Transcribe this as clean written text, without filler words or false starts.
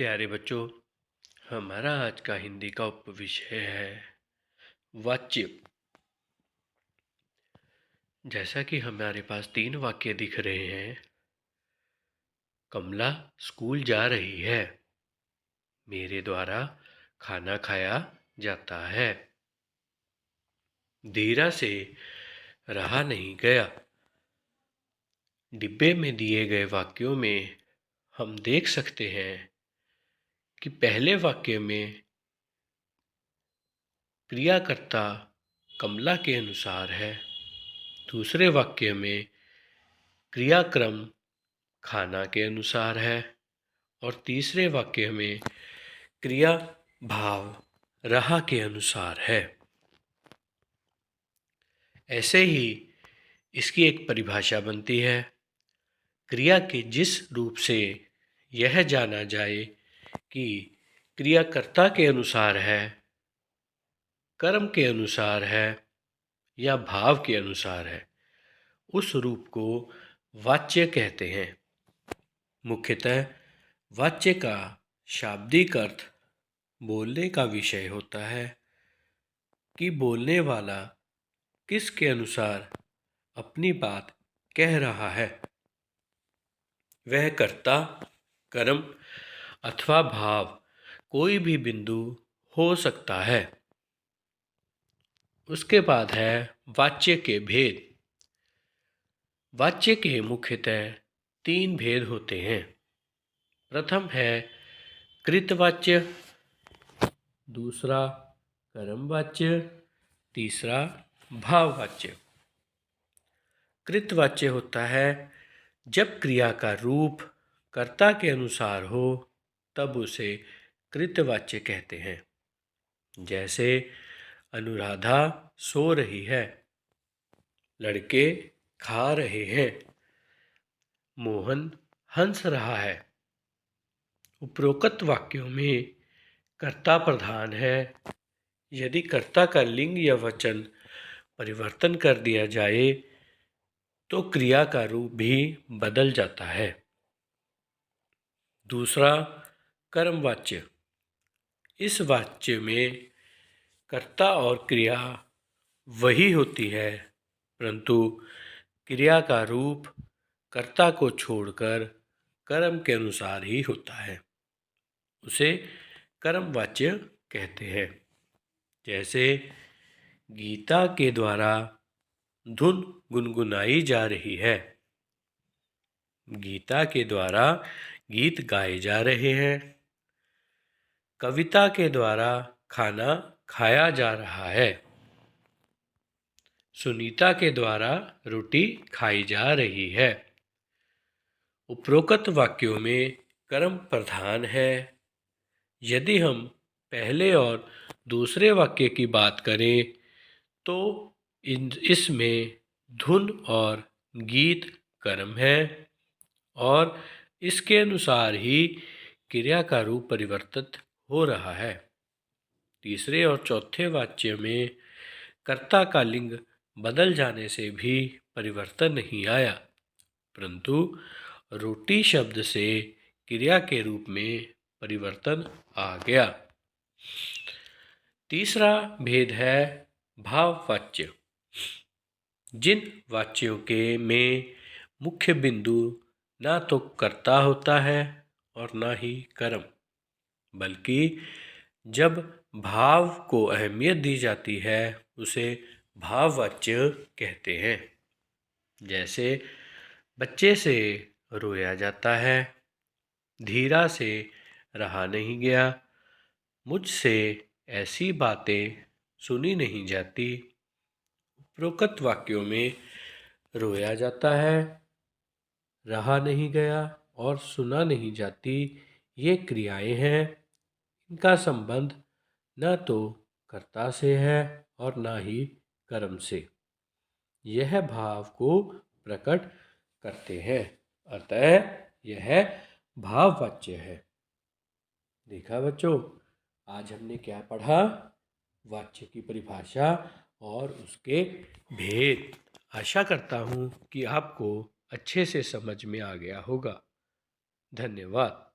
प्यारे बच्चों, हमारा आज का हिंदी का उपविषय है वाच्य। जैसा कि हमारे पास 3 वाक्य दिख रहे हैं। कमला स्कूल जा रही है। मेरे द्वारा खाना खाया जाता है। धीरा से रहा नहीं गया। डिब्बे में दिए गए वाक्यों में हम देख सकते हैं कि पहले वाक्य में क्रियाकर्ता कमला के अनुसार है। दूसरे वाक्य में क्रियाक्रम खाना के अनुसार है और तीसरे वाक्य में क्रिया भाव रहा के अनुसार है। ऐसे ही इसकी एक परिभाषा बनती है। क्रिया के जिस रूप से यह जाना जाए कि क्रियाकर्ता के अनुसार है, कर्म के अनुसार है या भाव के अनुसार है, उस रूप को वाच्य कहते हैं। मुख्यतः वाच्य का शाब्दिक अर्थ बोलने का विषय होता है कि बोलने वाला किसके अनुसार अपनी बात कह रहा है। वह कर्ता, कर्म अथवा भाव कोई भी बिंदु हो सकता है। उसके बाद है वाच्य के भेद। वाच्य के मुख्यतः 3 भेद होते हैं। प्रथम है कृतवाच्य, दूसरा कर्मवाच्य, तीसरा भाववाच्य। कृतवाच्य होता है जब क्रिया का रूप कर्ता के अनुसार हो तब उसे कृतवाच्य कहते हैं। जैसे अनुराधा सो रही है, लड़के खा रहे हैं, मोहन हंस रहा है। उपरोक्त वाक्यों में कर्ता प्रधान है। यदि कर्ता का लिंग या वचन परिवर्तन कर दिया जाए तो क्रिया का रूप भी बदल जाता है। दूसरा कर्मवाच्य। इस वाच्य में कर्ता और क्रिया वही होती है, परंतु क्रिया का रूप कर्ता को छोड़कर कर्म के अनुसार ही होता है। उसे कर्मवाच्य कहते हैं। जैसे गीता के द्वारा धुन गुनगुनाई जा रही है, गीता के द्वारा गीत गाए जा रहे हैं, कविता के द्वारा खाना खाया जा रहा है, सुनीता के द्वारा रोटी खाई जा रही है। उपरोक्त वाक्यों में कर्म प्रधान है। यदि हम पहले और दूसरे वाक्य की बात करें तो इसमें धुन और गीत कर्म है और इसके अनुसार ही क्रिया का रूप परिवर्तित हो रहा है। तीसरे और चौथे वाक्य में कर्ता का लिंग बदल जाने से भी परिवर्तन नहीं आया, परंतु रोटी शब्द से क्रिया के रूप में परिवर्तन आ गया। तीसरा भेद है भाववाच्य। जिन वाच्यों के में मुख्य बिंदु ना तो कर्ता होता है और ना ही कर्म, बल्कि जब भाव को अहमियत दी जाती है उसे भाववाच्य कहते हैं। जैसे बच्चे से रोया जाता है, धीरा से रहा नहीं गया, मुझसे ऐसी बातें सुनी नहीं जाती। उपरोक्त वाक्यों में रोया जाता है, रहा नहीं गया और सुना नहीं जाती, ये क्रियाएं हैं। इनका संबंध न तो कर्ता से है और न ही कर्म से। यह भाव को प्रकट करते हैं, अतः यह भाववाच्य है। देखा बच्चों, आज हमने क्या पढ़ा? वाच्य की परिभाषा और उसके भेद। आशा करता हूँ कि आपको अच्छे से समझ में आ गया होगा। धन्यवाद।